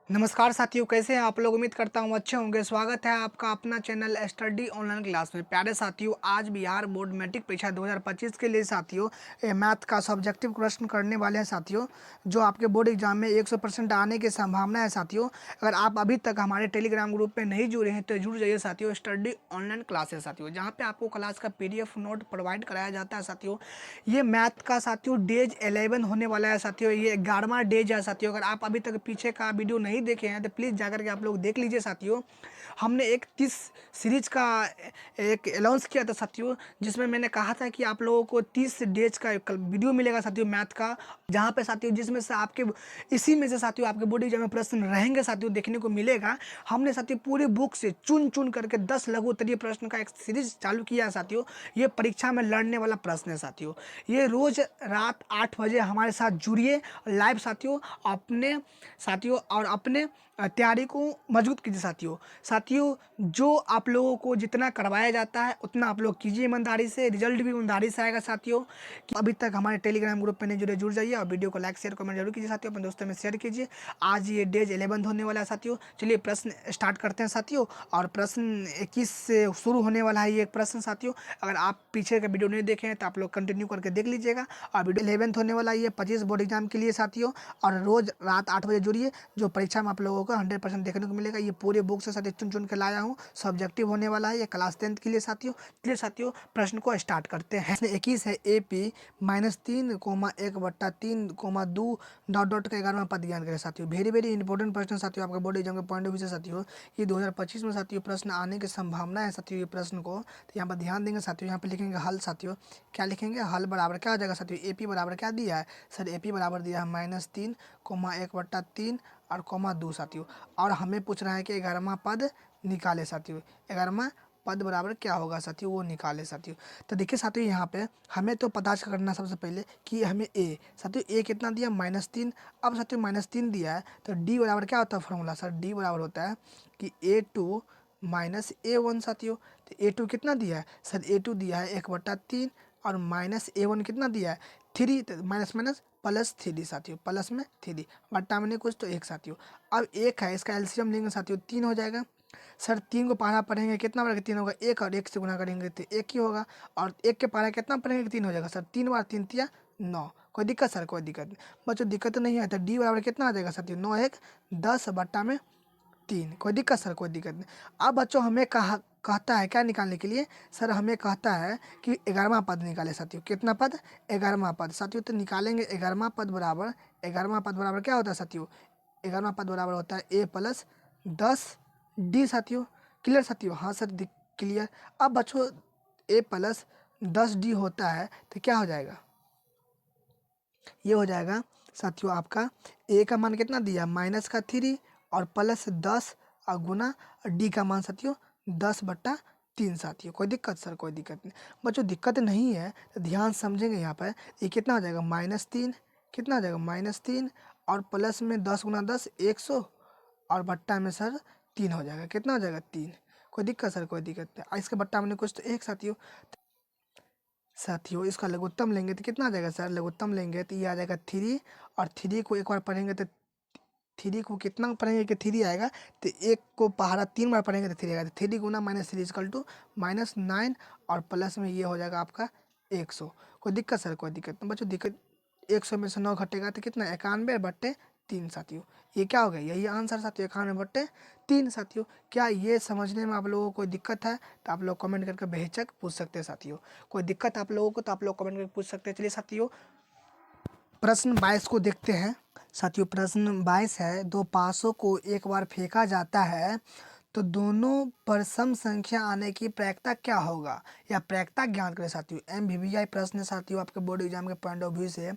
नमस्कार साथियों, कैसे हैं आप लोग। उम्मीद करता हूँ अच्छे होंगे। स्वागत है आपका अपना चैनल स्टडी ऑनलाइन क्लास में। प्यारे साथियों, आज बिहार बोर्ड मैट्रिक परीक्षा 2025 के लिए साथियों मैथ का सब्जेक्टिव प्रश्न करने वाले हैं साथियों, जो आपके बोर्ड एग्जाम में 100% आने की संभावना है साथियों। अगर आप अभी तक हमारे टेलीग्राम ग्रुप में नहीं जुड़े हैं तो जुड़ जाइए साथियों। स्टडी ऑनलाइन क्लास है साथियों, जहाँ पे आपको क्लास का PDF नोट प्रोवाइड कराया जाता है साथियों। ये मैथ का साथियों डेज 11 होने वाला है साथियों। ये 11वां डेज है साथियों। अगर आप अभी तक पीछे का वीडियो नहीं देखे हैं तो प्लीज़ जाकर के आप लोग देख लीजिए साथियों। हमने एक 30 सीरीज का एक अनाउंस किया था साथियों, जिसमें मैंने कहा था कि आप लोगों को 30 डेज का एक वीडियो मिलेगा साथियों मैथ का, जहाँ पे साथियों जिसमें से आपके इसी में से साथियों आपके बोर्ड एग्जाम में प्रश्न रहेंगे साथियों, देखने को मिलेगा। हमने साथियों पूरी बुक से चुन चुन करके 10 लघु उत्तरीय प्रश्न का एक सीरीज चालू किया है साथियों। ये परीक्षा में लड़ने वाला प्रश्न है साथियों। ये रोज रात 8 बजे हमारे साथ जुड़िए लाइव साथियों। अपने साथियों और अपने तैयारी को मजबूत कीजिए साथियों। साथियों, जो आप लोगों को जितना करवाया जाता है उतना आप लोग कीजिए ईमानदारी से, रिजल्ट भी ईमानदारी से आएगा साथियों। कि अभी तक हमारे टेलीग्राम ग्रुप पे नहीं जुड़े, जुड़ जाइए और वीडियो को लाइक शेयर कमेंट जरूर कीजिए साथियों। अपने दोस्तों में शेयर कीजिए। आज ये डेज 11 होने वाला है साथियों। चलिए प्रश्न स्टार्ट करते हैं साथियों। और प्रश्न 21 से शुरू होने वाला है ये एक प्रश्न साथियों। अगर आप पीछे का वीडियो नहीं देखे हैं तो आप लोग कंटिन्यू करके देख लीजिएगा। और वीडियो 11 होने वाला है ये 25 बोर्ड एग्जाम के लिए साथियों। और रोज रात 8 बजे जुड़िए, जो परीक्षा में आप लोगों को 100% देखने को मिलेगा। ये पूरे बुक से साथियों चुन चुन के लाया हूँ। सब्जेक्टिव होने वाला है ये क्लास 10th के लिए साथियों। चलिए साथियों प्रश्न को स्टार्ट करते हैं। 21 है AP -3, 1/3, 2 डॉट का 11वां पद ज्ञान करें साथियों। वेरी वेरी इंपॉर्टेंट प्रश्न साथियों, आपका बोर्ड एग्जाम के पॉइंट ऑफ व्यू से साथियों। ये 2025 में साथियों प्रश्न आने की संभावना है साथियों। ये प्रश्न को तो यहाँ पर ध्यान देंगे साथियों। यहाँ पे लिखेंगे हल साथियों। क्या लिखेंगे? हल बराबर क्या हो जाएगा साथियों? AP बराबर क्या दिया है सर? AP बराबर दिया है -3, 1/3 और 2 साथियों। और हमें पूछ रहा है कि 11वां पद निकाले साथियों। 11वां पद बराबर क्या होगा साथियों, वो निकाले साथियों। तो देखिए साथियों, यहाँ पे हमें तो पता करना सबसे पहले कि हमें A साथियों, A कितना दिया? -3। अब साथियों -3 दिया है तो D बराबर क्या होता है फॉर्मूला सर? D बराबर होता है कि A2 -A1 साथियों। तो A2 कितना दिया है सर? A2 दिया है 1/3 और -A1 कितना दिया है? 3। तो माइनस माइनस प्लस 3 साथियों, प्लस में 3 बट्टा में नहीं कुछ तो 1 साथियों। अब 1 है, इसका एलसीएम लेंगे साथियों, 3 हो जाएगा। सर 3 को पहाड़ा पढ़ेंगे कितना बार 3 होगा? 1 और 1 से गुना करेंगे तो 1 ही होगा। और 1 के पहाड़ा कितना पढ़ेंगे? 3 हो जाएगा सर। 3 बार 3 तिया 9। कोई दिक्कत सर? कोई दिक्कत नहीं बच्चों, दिक्कत तो नहीं है। तो D बराबर कितना आ जाएगा साथियों? 9 1 10 बट्टा में 3। कोई दिक्कत सर? कोई दिक्कत नहीं। अब बच्चों हमें कहता है क्या निकालने के लिए सर? हमें कहता है कि 11वां पद निकाले साथियों। कितना पद? 11वां पद साथियों। तो निकालेंगे 11वां पद बराबर, 11वां पद बराबर क्या होता है साथियों? 11वां पद बराबर होता है A+10D साथियों। क्लियर साथियों? हाँ सर क्लियर। अब बच्चों A+10D होता है तो क्या हो जाएगा? ये हो जाएगा साथियों आपका A का मान कितना दिया? -3 और +10 और गुना D का मान साथियों 10/3 साथियों। कोई दिक्कत सर? कोई दिक्कत नहीं बच्चों, दिक्कत नहीं है तो ध्यान समझेंगे। यहाँ पर ये कितना हो जाएगा? -3 कितना हो जाएगा? -3 और प्लस में 10 गुना 10 100 और बट्टा में सर 3 हो जाएगा। कितना हो जाएगा? 3। कोई दिक्कत सर? कोई दिक्कत नहीं। और इसके बट्टा में कुछ तो 1 साथियों। साथियों इसका लघुत्तम लेंगे तो कितना आ जाएगा सर? लघुत्तम लेंगे तो ये आ जाएगा 3। और 3 को एक बार पढ़ेंगे तो 3 को कितना पढ़ेंगे कि 3 आएगा? तो 1 को पहाड़ा 3 बार पढ़ेंगे तो 3 आएगा। तो 3 गुना -3 इक्वल टू -9 और प्लस में ये हो जाएगा आपका 100। कोई दिक्कत सर? कोई दिक्कत नहीं बच्चों। दिक्कत 100 में से 9 घटेगा तो कितना? 91/3 साथियों। ये क्या हो गया? यही आंसर साथियों, 91/3 साथियों। क्या ये समझने में आप लोगों को कोई दिक्कत है तो आप लोग कमेंट करके बेहिचक पूछ सकते हैं साथियों। कोई दिक्कत आप लोगों को तो आप लोग कमेंट करके पूछ सकते हैं। चलिए साथियों प्रश्न 22 को देखते हैं साथियों। प्रश्न 22 है, दो पासों को एक बार फेंका जाता है तो दोनों पर सम संख्या आने की प्रायिकता क्या होगा? या प्रायिकता ज्ञात करें साथियों। MVVI प्रश्न है साथियों, आपके बोर्ड एग्जाम के पॉइंट ऑफ व्यू से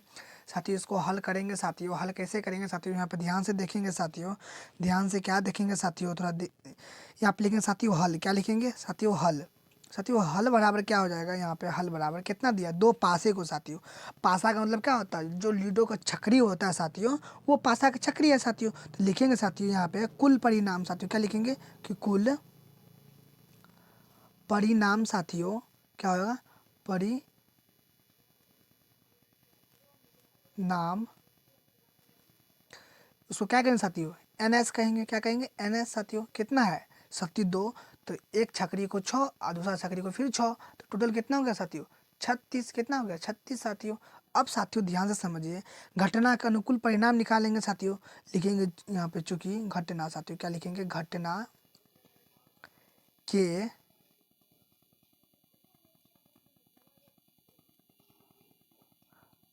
साथियों। इसको हल करेंगे साथियों। हल कैसे करेंगे साथियों? यहाँ पे ध्यान से देखेंगे साथियों। ध्यान से क्या देखेंगे साथियों? थोड़ा यहाँ पे लिखेंगे साथियों हल। क्या लिखेंगे साथियों? हल। साथियों हल बराबर क्या हो जाएगा? यहाँ पे हल बराबर कितना दिया? दो पासे को साथियों। पासा का मतलब क्या होता है? जो लूडो का छकरी होता है साथियों, वो पासा का छकरी है साथियों। तो लिखेंगे साथियों यहाँ पे कुल परिणाम साथियों। क्या लिखेंगे कि कुल परिणाम साथियों क्या होगा? परिणाम। उसको क्या करेंगे साथियों? एन एस कहेंगे, क्या कहेंगे, एन एस साथियों। कितना है साथियों 2, तो एक छकरी को 6 और दूसरा छकरी को फिर 6, तो टोटल कितना हो गया साथियों 36। कितना हो गया 36 साथियों। अब साथियों ध्यान से समझिए, घटना का अनुकूल परिणाम निकालेंगे साथियों। लिखेंगे यहाँ पे चूंकि घटना साथियों, क्या लिखेंगे, घटना के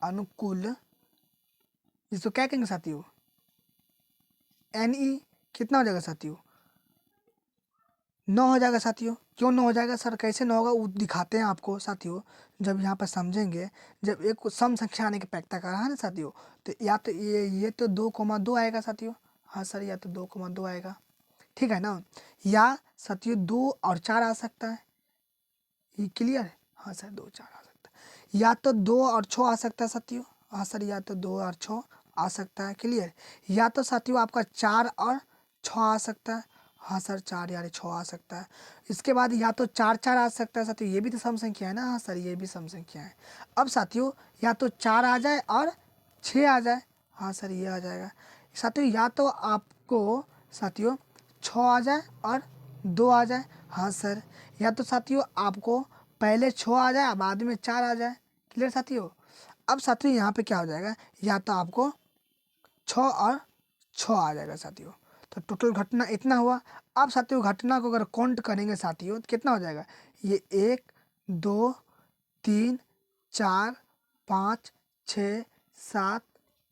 अनुकूल, इसको क्या कहेंगे साथियों, एन ई। कितना हो जाएगा साथियों 9 हो जाएगा साथियों। क्यों 9 हो जाएगा सर, कैसे 9 होगा वो दिखाते हैं आपको साथियों, जब यहाँ पर समझेंगे। जब एक सम संख्या आने की प्रैक्टिस कर रहा है ना साथियों, तो या तो ये तो 2,2 आएगा साथियों। हाँ सर, या तो 2,2 आएगा, ठीक है ना। या साथियों 2 और 4 आ सकता है, ये क्लियर है। हाँ सर 2 4 आ सकता है, या तो 2 और 6 आ सकता है साथियों। हाँ सर, या तो 2 और 6 आ सकता है, क्लियर। या तो साथियों आपका 4 और 6 आ सकता है। हाँ सर 4 या 6 आ सकता है। इसके बाद या तो 4 4 आ सकता है साथियों, ये भी तो सम संख्या है ना। हाँ सर, ये भी सम संख्या है। अब साथियों या तो 4 आ जाए और 6 आ जाए। हाँ सर, ये आ जाएगा साथियों। या तो आपको साथियों 6 आ जाए और 2 आ जाए। हाँ सर, या तो साथियों आपको पहले 6 आ जाए बाद में 4 आ जाए, क्लियर साथियों। अब साथियों यहाँ पे क्या हो जाएगा, या तो आपको 6 और 6 आ जाएगा साथियों। तो टोटल घटना इतना हुआ। अब साथियों घटना को अगर काउंट करेंगे साथियों तो कितना हो जाएगा, ये 1 2 3 4 5 6 7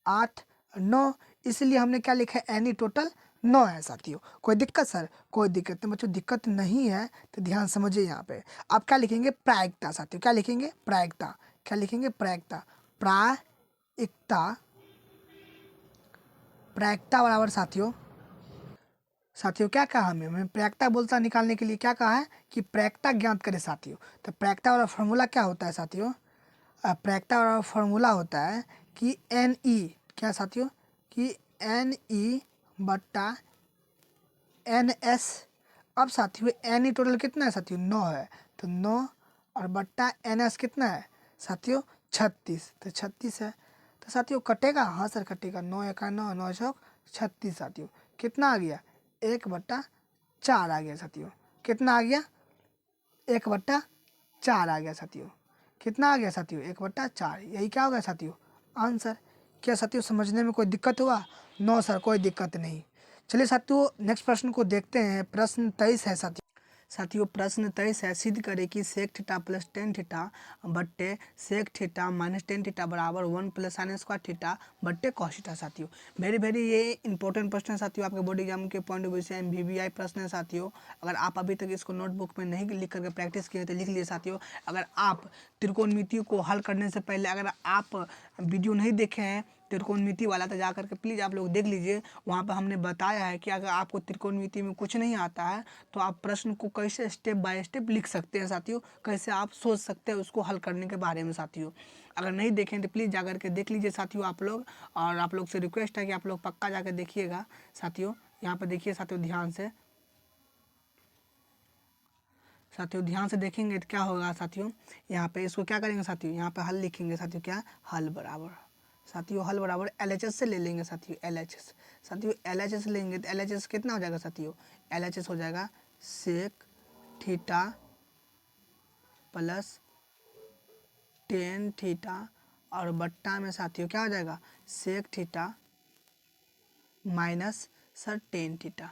8 9, इसलिए हमने क्या लिखा है, एनी टोटल 9 है साथियों। कोई दिक्कत सर, कोई दिक्कत नहीं बच्चों, दिक्कत नहीं है तो ध्यान समझिए। यहाँ पे आप क्या लिखेंगे, प्रायिकता साथियों। क्या लिखेंगे, प्रायिकता। क्या लिखेंगे, प्रायिकता। प्रायिकता, प्रायिकता बराबर साथियों, साथियों क्या कहा हमें प्रायिकता बोलता निकालने के लिए क्या कहा है कि प्रायिकता ज्ञात करें साथियों। तो प्रायिकता वाला फॉर्मूला क्या होता है साथियों, प्रायिकता वाला फॉर्मूला होता है कि एन ई, क्या साथियों, कि एन ई बट्टा एन एस। अब साथियों एन ई टोटल कितना है साथियों 9 है, तो 9 और बट्टा एन एस कितना है साथियों 36, तो 36 है। तो साथियों कटेगा, हाँ सर कटेगा, 9 एका 9 9 चौक 36 साथियों। कितना आ गया 1/4 आ गया साथियों। कितना आ गया 1/4 आ गया साथियों। कितना आ गया साथियों 1/4, यही क्या हो गया साथियों आंसर। क्या साथियों समझने में कोई दिक्कत हुआ, नो सर कोई दिक्कत नहीं। चलिए साथियों नेक्स्ट प्रश्न को देखते हैं। प्रश्न 23 है साथियों। साथियों प्रश्न 23 है, सिद्ध करें कि sec theta plus tan theta बट्टे sec theta minus tan theta बराबर 1 प्लस साइन स्क्वायर थीटा बट्टे कॉस थीटा। साथियों वेरी वेरी ये इंपॉर्टेंट प्रश्न है साथियों, आपके बोर्ड एग्जाम के पॉइंट ऑफ व्यू से MVBI प्रश्न है साथियों। अगर आप अभी तक इसको नोटबुक में नहीं लिख करके प्रैक्टिस किए तो लिख लिए साथियों। अगर आप त्रिकोणमिति को हल करने से पहले अगर आप वीडियो नहीं देखे हैं त्रिकोणमिति वाला, तो जा करके प्लीज़ आप लोग देख लीजिए। वहाँ पर हमने बताया है कि अगर आपको त्रिकोणमिति में कुछ नहीं आता है तो आप प्रश्न को कैसे स्टेप बाय स्टेप लिख सकते हैं साथियों, कैसे आप सोच सकते हैं उसको हल करने के बारे में साथियों। अगर नहीं देखें तो प्लीज़ जा करके देख लीजिए साथियों आप लोग। और आप लोग से रिक्वेस्ट है कि आप लोग पक्का जाकर देखिएगा साथियों। यहाँ पर देखिए साथियों ध्यान से, साथियों ध्यान से देखेंगे तो क्या होगा साथियों। यहाँ पे इसको क्या करेंगे साथियों, यहाँ पे हल लिखेंगे साथियों, क्या हल बराबर साथियों, हल बराबर LHS से ले लेंगे साथियों, LHS। साथियों LHS लेंगे तो LHS कितना हो जाएगा साथियों, LHS हो जाएगा sec theta plus tan theta और बट्टा में साथियों क्या हो जाएगा sec theta minus sir tan theta.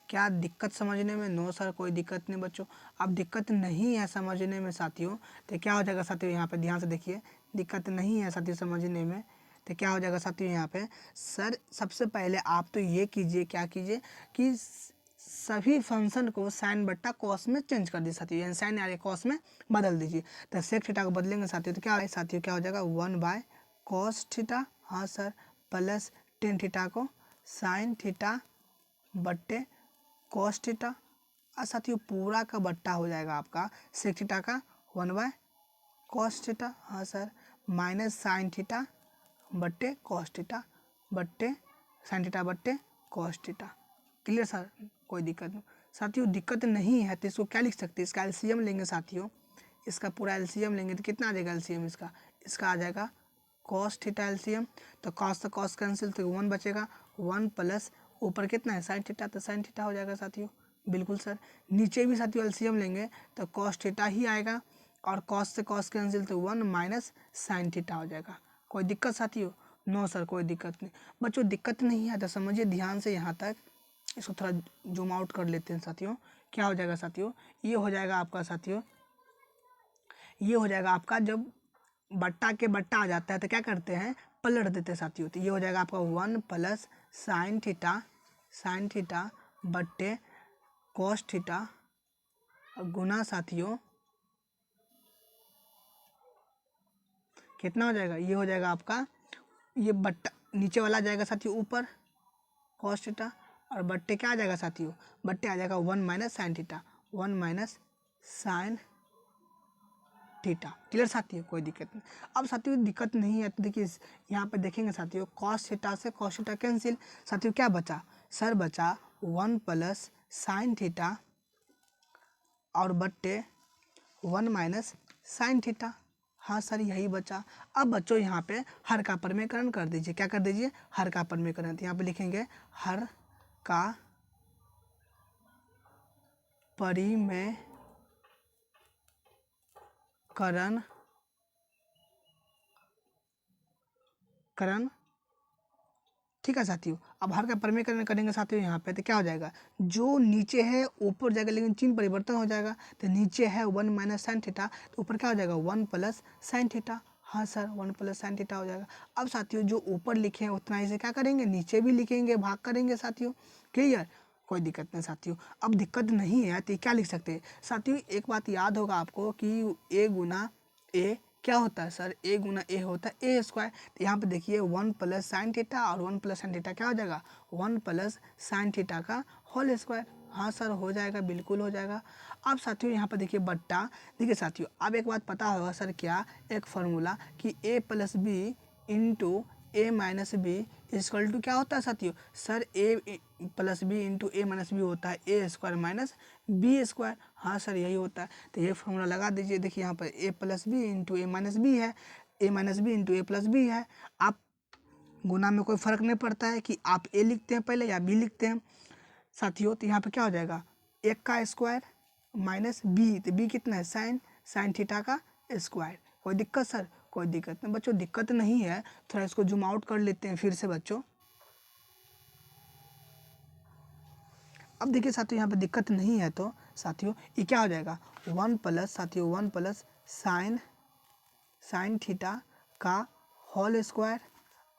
क्या दिक्कत समझने में, नो सर कोई दिक्कत नहीं बच्चों। अब दिक्कत नहीं है समझने में साथियों तो क्या हो जाएगा साथियों, यहाँ पे ध्यान से देखिए, दिक्कत नहीं है साथियों समझने में तो क्या हो जाएगा साथियों। यहाँ पे सर सबसे पहले आप तो ये कीजिए, क्या कीजिए कि सभी फंक्शन को साइन बट्टा कॉस में चेंज कर दीजिए साथियों, यानी साइन या कॉस में बदल दीजिए। तो सेक थीटा को बदलेंगे साथियों तो क्या है साथियों, क्या हो जाएगा 1/cos थीटा, हाँ सर, प्लस टेन थीटा को साइन थीटा बट्टे कॉस थीटा। और साथियों पूरा का बट्टा हो जाएगा आपका सेक थीटा का 1/cos थीटा, हाँ सर, माइनस साइन थीटा बट्टे कॉस थीटा बट्टे साइन थीटा बट्टे कॉस थीटा। क्लियर सर, कोई दिक्कत नहीं साथियों। दिक्कत नहीं है तो इसको क्या लिख सकते हैं, इसका LCM लेंगे साथियों। इसका पूरा LCM लेंगे तो कितना आ जाएगा LCM इसका, इसका आ जाएगा कॉस थीटा LCM। तो कॉस कैंसिल तो 1 बचेगा, 1 प्लस ऊपर कितना है साइन थीटा, तो साइन थीटा हो जाएगा साथियों। बिल्कुल सर। नीचे भी साथियों एलसीएम लेंगे तो कॉस थीटा ही आएगा, और कॉस से कॉस कैंसिल तो 1 माइनस साइन थीटा हो जाएगा। कोई दिक्कत साथियों? नो सर कोई दिक्कत नहीं। बच्चों दिक्कत नहीं है तो समझिए ध्यान से यहाँ तक, इसको थोड़ा जूम आउट कर लेते हैं साथियों। क्या हो जाएगा साथियों? ये हो जाएगा आपका साथियों, ये हो जाएगा आपका, जब बट्टा के बट्टा आ जाता है तो क्या करते हैं, पलट देते हैं साथियों। तो ये हो जाएगा आपका 1 प्लस साइन थीटा बट्टे कॉस थीटा गुना साथियों कितना हो जाएगा, ये हो जाएगा आपका, ये बट्टा नीचे वाला आ जाएगा साथियों ऊपर कॉस थीटा, और बट्टे क्या आ जाएगा साथियों, बट्टे आ जाएगा 1 minus sine theta, 1 minus sine theta. Clear साथियों? कोई दिक्कत नहीं। अब साथियों दिक्कत नहीं है तो देखिए यहाँ पे देखेंगे साथियों, कॉस थीटा से कॉस थीटा कैंसिल, साथियों क्या बचा सर, बचा 1 प्लस साइन थीटा और बट्टे 1 माइनस साइन थीटा। हाँ सर यही बचा। अब बच्चों यहाँ पे हर का परिमेयकरण कर दीजिए। क्या कर दीजिए? हर का परिमेयकरण। तो यहाँ पे लिखेंगे हर का परिमेयकरण ठीक है साथियों। अब हर का परिमेयकरण करेंगे साथियों यहाँ पे तो क्या हो जाएगा, जो नीचे है ऊपर जाएगा, लेकिन चिन्ह परिवर्तन हो जाएगा। तो नीचे है 1 माइनस साइन थीटा, तो ऊपर क्या हो जाएगा 1 प्लस साइन थीटा। हाँ सर 1 प्लस साइन थीटा हो जाएगा। अब साथियों जो ऊपर लिखे हैं उतना ही से क्या करेंगे, नीचे भी लिखेंगे, भाग करेंगे साथियों। क्लियर? कोई दिक्कत नहीं साथियों। अब दिक्कत नहीं है तो क्या लिख सकते हैं साथियों, एक बात याद होगा आपको कि ए गुना ए क्या होता है सर, ए गुना ए होता है ए स्क्वायर। तो यहाँ पे देखिए 1 प्लस साइन थीटा और 1 प्लस साइन थीटा क्या हो जाएगा, 1 प्लस साइन थीटा का होल स्क्वायर। हाँ सर हो जाएगा, बिल्कुल हो जाएगा। अब साथियों यहाँ पर देखिए बट्टा, देखिए साथियों अब एक बात पता होगा सर, क्या एक फार्मूला कि A plus B into A minus B equal to क्या होता है साथियों, sir A plus B into A minus B होता है A square minus B square. हाँ सर यही होता है। तो ये फॉर्मूला लगा दीजिए। देखिए यहाँ पर ए plus B into A minus B है, ए माइनस बी इंटू ए प्लस बी है। आप गुना में कोई फ़र्क नहीं पड़ता है कि आप ए लिखते हैं पहले या बी लिखते हैं साथियों। तो यहाँ पे क्या हो जाएगा, एक का स्क्वायर माइनस बी, तो बी कितना है साइन थीटा का स्क्वायर। कोई दिक्कत सर? कोई दिक्कत नहीं बच्चों, दिक्कत नहीं है। थोड़ा इसको जूम आउट कर लेते हैं फिर से बच्चों। अब देखिए साथियों यहाँ पे दिक्कत नहीं है तो साथियों ये क्या हो जाएगा, 1 प्लस साथियों 1 प्लस साइन थीटा का होल स्क्वायर,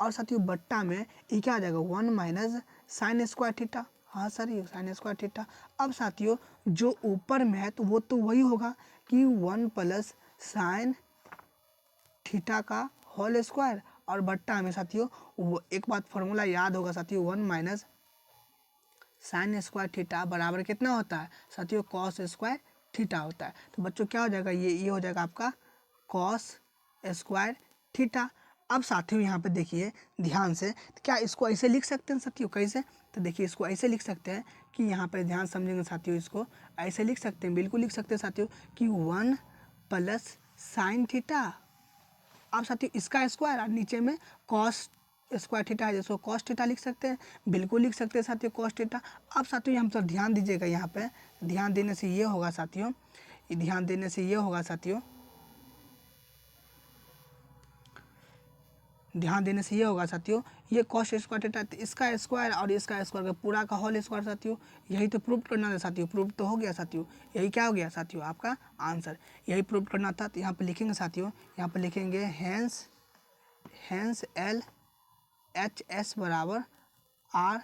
और साथियों बट्टा में ये क्या आ जाएगा 1 माइनस साइन स्क्वायर थीटा। हाँ सर ये साइन स्क्वायर थीटा। अब साथियों जो ऊपर में है तो वो तो वही होगा कि 1 प्लस साइन थीटा का होल स्क्वायर, और बट्टा में साथियों वो एक बात फॉर्मूला याद होगा साथियों, 1 माइनस साइन स्क्वायर थीटा बराबर कितना होता है साथियों, कॉस स्क्वायर थीटा होता है। तो बच्चों क्या हो जाएगा, ये हो जाएगा आपका कॉस स्क्वायर थीटा। अब साथियों यहाँ पे देखिए ध्यान से, तो क्या इसको ऐसे लिख सकते हैं साथियों, कैसे? तो देखिए इसको ऐसे लिख सकते हैं कि यहाँ पे ध्यान समझेंगे साथियों, इसको ऐसे लिख सकते हैं, बिल्कुल लिख सकते हैं साथियों कि 1 प्लस साइन थीटा, अब साथियों इसका स्क्वायर और नीचे में कॉस स्क्वायर थीटा है, जिसको कॉस थीटा लिख सकते हैं, बिल्कुल लिख सकते हैं साथियों कॉस थीटा। अब साथियों यहाँ पर ध्यान दीजिएगा, यहाँ पे ध्यान देने से ये होगा साथियों, ध्यान देने से ये होगा साथियों, ध्यान देने से ये होगा साथियों, ये कॉस स्क्वायर थीटा, इसका स्क्वायर और इसका स्क्वायर का पूरा का होल स्क्वायर साथियों। यही तो प्रूव करना था साथियों, प्रूव तो हो गया साथियों। यही क्या हो गया साथियों, आपका आंसर। यही प्रूव करना था। तो यहाँ पे लिखेंगे साथियों, यहाँ पे लिखेंगे हैंस एल एच एस बराबर आर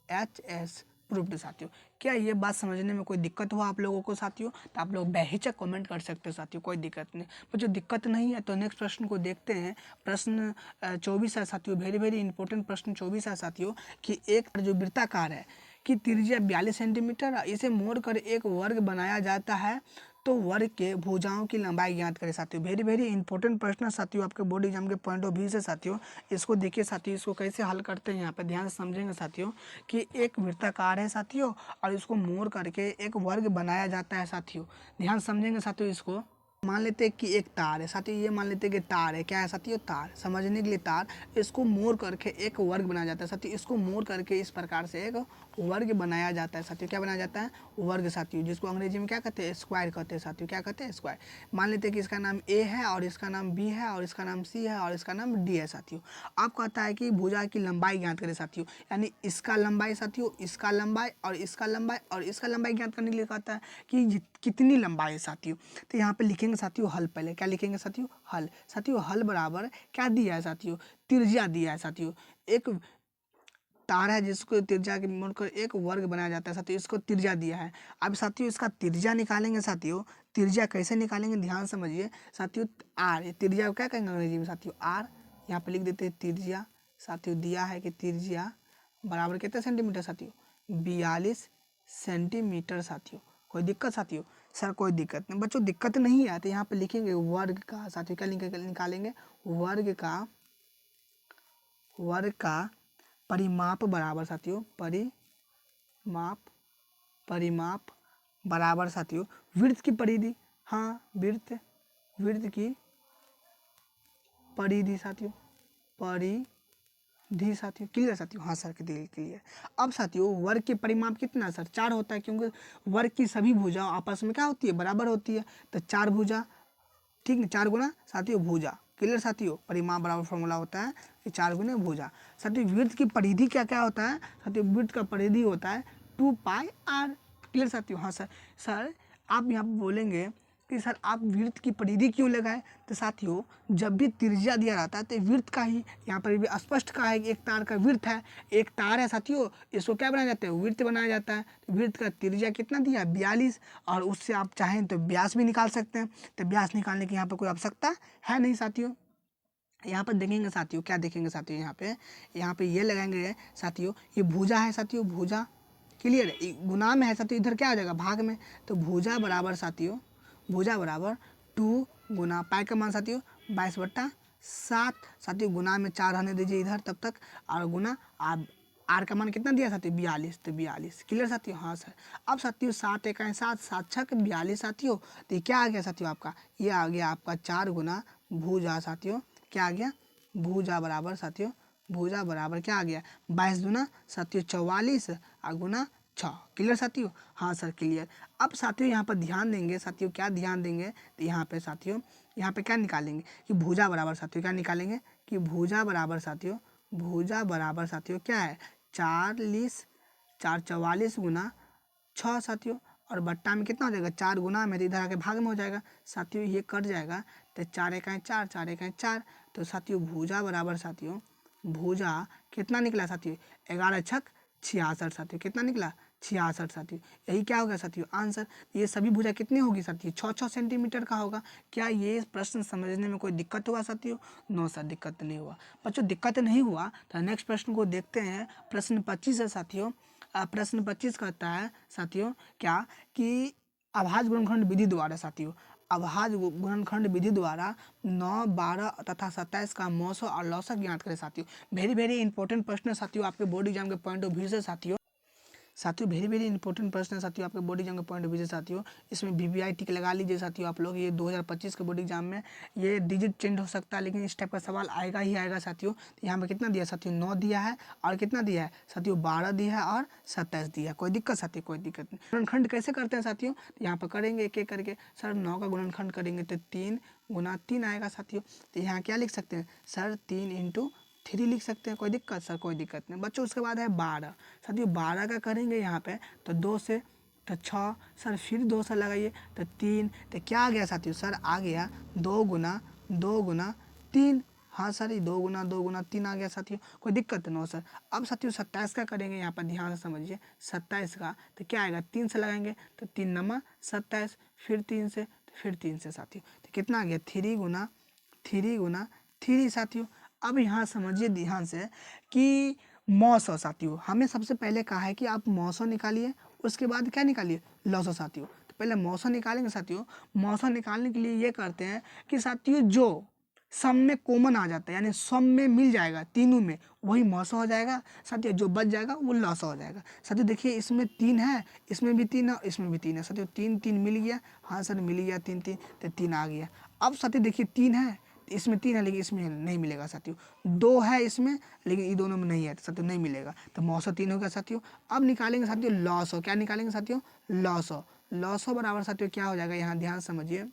एच एस प्रूव्ड साथियों। क्या ये बात समझने में कोई दिक्कत हुआ आप लोगों को साथियों? तो आप लोग बेहिचक कमेंट कर सकते हैं साथियों, कोई दिक्कत नहीं। पर जो दिक्कत नहीं है तो नेक्स्ट प्रश्न को देखते हैं। प्रश्न 24 है साथियों, वेरी वेरी इंपॉर्टेंट प्रश्न 24 है साथियों, कि एक जो वृत्ताकार है कि त्रिज्या 42 सेंटीमीटर, इसे मोड़कर एक वर्ग बनाया जाता है, तो वर्ग के भुजाओं की लंबाई ज्ञात करें साथियों। वेरी वेरी इंपॉर्टेंट प्रश्न साथियों, आपके बोर्ड एग्जाम के पॉइंट ऑफ व्यू से साथियों। इसको देखिए साथियों, इसको कैसे हल करते हैं यहाँ पे ध्यान से समझेंगे साथियों, कि एक वृत्ताकार है साथियों और इसको मोड़ करके एक वर्ग बनाया जाता है साथियों। ध्यान समझेंगे साथियों इसको। मान लेते हैं कि एक तार है साथियों, ये मान लेते हैं कि तार है, क्या है साथियों, तार। समझने के लिए तार, इसको मोड़ करके एक वर्ग बनाया जाता है साथियों, इसको मोड़ करके इस प्रकार से एक वर्ग बनाया जाता है साथियों। क्या बनाया जाता है, वर्ग साथियों, जिसको अंग्रेजी में क्या कहते हैं, स्क्वायर कहते हैं साथियों। क्या कहते हैं, स्क्वायर। मान लेते हैं कि इसका नाम ए है और इसका नाम बी है और इसका नाम सी है और इसका नाम डी है साथियों। अब कहता है कि भुजा की लंबाई ज्ञात करें साथियों, यानी इसका लंबाई साथियों, इसका लंबाई और इसका लंबाई और इसका लंबाई ज्ञात करने के लिए कहता है कि कितनी लंबाई है साथियों। तो यहाँ पे लिखेंगे साथियों हल, पहले क्या लिखेंगे साथियों, हल। साथियों हल बराबर क्या दिया है साथियों, त्रिज्या दिया है साथियों। एक तार है जिसको त्रिज्या के मोड़कर एक वर्ग बनाया जाता है साथियों, इसको त्रिज्या दिया है। अब साथियों इसका त्रिज्या निकालेंगे साथियों। त्रिज्या कैसे निकालेंगे, ध्यान समझिए साथियों। आर, त्रिज्या को क्या कहेंगे अंग्रेजी में साथियों, आर। यहाँ पे लिख देते हैं त्रिज्या साथियों। दिया है कि त्रिज्या बराबर कितने सेंटीमीटर साथियों, 42 सेंटीमीटर साथियों। कोई दिक्कत साथियों, सर कोई दिक्कत नहीं बच्चों, दिक्कत नहीं है तो यहाँ पे लिखेंगे वर्ग का साथियों। क्या निकालेंगे, वर्ग का परिमाप बराबर साथियों, परिमाप बराबर साथियों वृत्त की परिधि। हाँ, वृत्त की परिधि साथियों, परिधि साथियों। क्लियर साथियों, हाँ सर के दिल क्लियर। अब साथियों वर्ग के परिमाप कितना सर, 4 होता है, क्योंकि वर्ग की सभी भुजाओं आपस में क्या होती है, बराबर होती है। तो 4 भुजा, ठीक है, 4 गुना साथियों भुजा। क्लियर साथियों, परिमाप बराबर फॉर्मूला होता है कि 4 गुने भुजा। साथियों वृत्त की परिधि क्या क्या होता है साथियों, वृत्त का परिधि होता है 2πr। क्लियर साथियों, हाँ सर। सर आप यहाँ पे बोलेंगे कि सर आप वृत्त की परिधि क्यों लगाए, तो साथियों जब भी त्रिज्या दिया रहता है तो वृत्त का ही यहाँ पर भी स्पष्ट कहा है कि एक तार का वृत्त है, एक तार है साथियों, इसको क्या बनाया जाता है, वृत्त बनाया जाता है। तो वृत्त का त्रिज्या कितना दिया है, 42, और उससे आप चाहें तो व्यास भी निकाल सकते हैं। तो व्यास निकालने की यहाँ पर कोई आवश्यकता है नहीं साथियों। यहाँ पर देखेंगे साथियों, क्या देखेंगे साथियों, यहाँ पे ये लगाएंगे साथियों, ये भुजा है साथियों, भुजा। क्लियर है, गुना में है साथियों, इधर क्या आ जाएगा, भाग में। तो भुजा बराबर साथियों, भुजा बराबर 2 गुना पाई का मान साथियों 22/7 साथियों, गुना में 4 रहने दीजिए इधर तब तक, और गुना आप आर का मान कितना दिया साथियों, 42। तो 42। क्लियर साथियों, हाँ सर। अब साथियों 7 1 7 7 6 42 साथियों। तो ये क्या आ गया साथियों आपका, ये आ गया आपका 4 गुना भुजा साथियों। क्या आ गया, भुजा बराबर साथियों, भुजा बराबर क्या आ गया, 22 दूना साथियों 44 और गुना 6। क्लियर साथियों, हाँ सर क्लियर। अब साथियों यहाँ पर ध्यान देंगे साथियों, क्या ध्यान देंगे, तो यहाँ पे साथियों, यहाँ पे क्या निकालेंगे कि भुजा बराबर साथियों, क्या निकालेंगे कि भुजा बराबर साथियों, भुजा बराबर साथियों क्या है, 40 4 44 गुना 6 साथियों, और बट्टा में कितना हो जाएगा, 4 गुना में, तो इधर आके भाग में हो जाएगा साथियों, ये कट जाएगा। तो 4 1 4 4 1 4। तो साथियों भुजा बराबर साथियों, भुजा कितना निकला साथियों, 11 छक 66 साथियों। कितना निकला, 66 साथियों। यही क्या होगा साथियों, आंसर। ये सभी भुजा कितनी होगी साथियों, 6 सेंटीमीटर का होगा। क्या ये प्रश्न समझने में कोई दिक्कत हुआ साथियों, नो सर दिक्कत नहीं हुआ। बच्चों दिक्कत नहीं हुआ तो नेक्स्ट प्रश्न को देखते हैं। प्रश्न 25 है साथियों। प्रश्न 25 कहता है साथियों क्या, कि अभाज्य गुणनखंड विधि द्वारा साथियों, अभाज्य गुणनखंड विधि द्वारा 9 12 तथा 27 का मौसो और लौसक ज्ञात करें साथियों। वेरी इंपॉर्टेंट प्रश्न है साथियों, आपके बोर्ड एग्जाम के पॉइंट ऑफ व्यू से साथियों। वेरी इंपॉर्टेंट प्रश्न है साथियों, आपके बोर्ड एग्जाम के पॉइंट ऑफ व्यू से साथियों। इसमें वीवीआई टिक लगा लीजिए साथियों आप लोग। ये 2025 के बोर्ड एग्जाम में ये डिजिट चेंज हो सकता है, लेकिन इस टाइप का सवाल आएगा ही आएगा साथियों। तो यहाँ पे कितना दिया साथियों, 9 दिया है, और कितना दिया है साथियों, 12 दिया है और 27 दिया है। कोई दिक्कत साथियों, कोई दिक्कत नहीं। गुणनखंड कैसे करते हैं साथियों, तो यहाँ पर करेंगे एक एक करके। सर 9 का गुणनखंड करेंगे तो 3 गुना 3 आएगा साथियों। तो यहाँ क्या लिख सकते हैं सर, 3 × 3 लिख सकते हैं। कोई दिक्कत सर, कोई दिक्कत नहीं बच्चों। उसके बाद है 12 साथियों, 12 का करेंगे यहाँ पे तो 2 से, तो 6 सर, फिर 2 से लगाइए तो 3। तो क्या आ गया साथियों, सर आ गया 2 गुना 3। हाँ सर, ये 2 गुना 3 आ गया साथियों। कोई दिक्कत नहीं सर। अब साथियों 27 का करेंगे, यहाँ पर ध्यान से समझिए। 27 का तो क्या आएगा, 3 से लगाएंगे तो 3 × 27, फिर 3 से, तो फिर 3 से साथियों। तो कितना आ गया, 3 गुना 3 साथियों। अब यहाँ समझिए ध्यान से कि मौसो साथियों, हमें सबसे पहले कहा है कि आप मौसो निकालिए, उसके बाद क्या निकालिए, लौसो साथियों। तो पहले मौसो निकालेंगे साथियों। मौसो निकालने के लिए ये करते हैं कि साथियों जो सम में कॉमन आ जाता है, यानी सम में मिल जाएगा तीनों में, वही मौसा हो जाएगा साथियों। जो बच जाएगा वो लॉस हो जाएगा साथियों। देखिए इसमें 3 है, इसमें भी 3 है, इसमें भी 3 है साथियों। 3 3 मिल गया, हाँ सर मिल गया 3 3, तो 3 आ गया। अब साथियों देखिए 3 है, इसमें 3 है लेकिन इसमें नहीं मिलेगा साथियों। 2 है इसमें लेकिन ये दोनों में नहीं है तो साथियों नहीं मिलेगा, तो मौसा 3 हो गया साथियों। अब निकालेंगे साथियों लॉस हो, क्या निकालेंगे साथियों? लॉस हो। लॉस हो बराबर साथियों क्या हो जाएगा, यहाँ ध्यान समझिए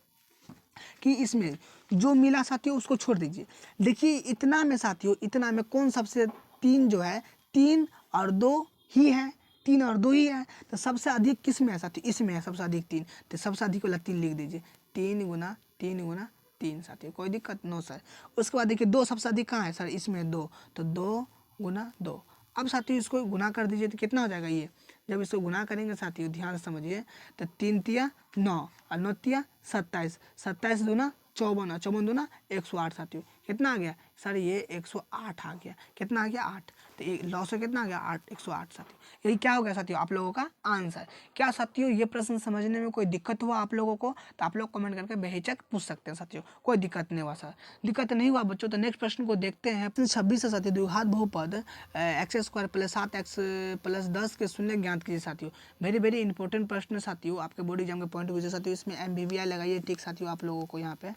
कि इसमें जो मिला साथियों उसको छोड़ दीजिए। देखिए इतना में साथियों, इतना में कौन सबसे 3 जो है, 3 और 2 ही है, 3 और 2 ही है, तो सबसे अधिक किस में है साथियों? इसमें है सबसे अधिक 3, तो सबसे अधिक वाला 3 लिख दीजिए। 3 गुना 3 गुना 3 साथियों, कोई दिक्कत नो सर। उसके बाद देखिए 2 सबसे अधिक कहाँ है सर? इसमें 2, तो 2 गुना 2। अब साथियों इसको गुना कर दीजिए तो कितना हो जाएगा ये? जब इसको गुना करेंगे साथियों ध्यान से समझिए, तो 3 तिया 9 और 9 तिया 27, 27 दूना 54 और 54 दूना 108 साथियों। कितना आ गया सर? ये 108 आ गया। कितना आ गया? 8। तो ये लॉस कितना आ गया? 8, 108 साथियों। यही क्या हो गया साथियों आप लोगों का आंसर। क्या साथियों ये प्रश्न समझने में कोई दिक्कत हुआ आप लोगों को? तो आप लोग कमेंट करके बेहिचक पूछ सकते हैं साथियों, कोई दिक्कत नहीं हुआ सर। दिक्कत नहीं हुआ बच्चों तो नेक्स्ट प्रश्न को देखते हैं। 26 से साथियों द्विघात बहुपद x square plus 7x plus 10 के शून्य ज्ञात कीजिए साथियों। वेरी वेरी इंपॉर्टेंट प्रश्न साथियों, आपके बोर्ड एग्जाम के पॉइंट ऑफ व्यू से साथियों। इसमें MVVI लगाइए ठीक साथियों आप लोगों को, यहाँ पे